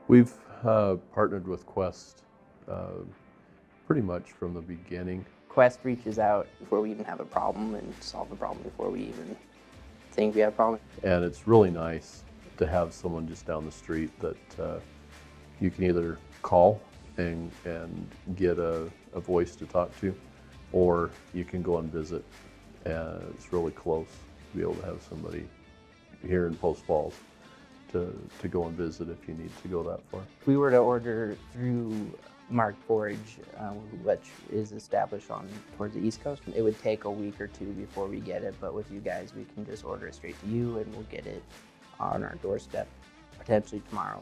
We've partnered with Quest uh, pretty much from the beginning. Quest reaches out before we even have a problem and solve the problem before we even think we have a problem. And it's really nice to have someone just down the street that you can either call and get a voice to talk to, or you can go and visit. And it's really close to be able to have somebody here in Post Falls to go and visit if you need to go that far. If we were to order through Mark Forge, which is established towards the East Coast, it would take a week or two before we get it. But with you guys, we can just order it straight to you and we'll get it on our doorstep potentially tomorrow.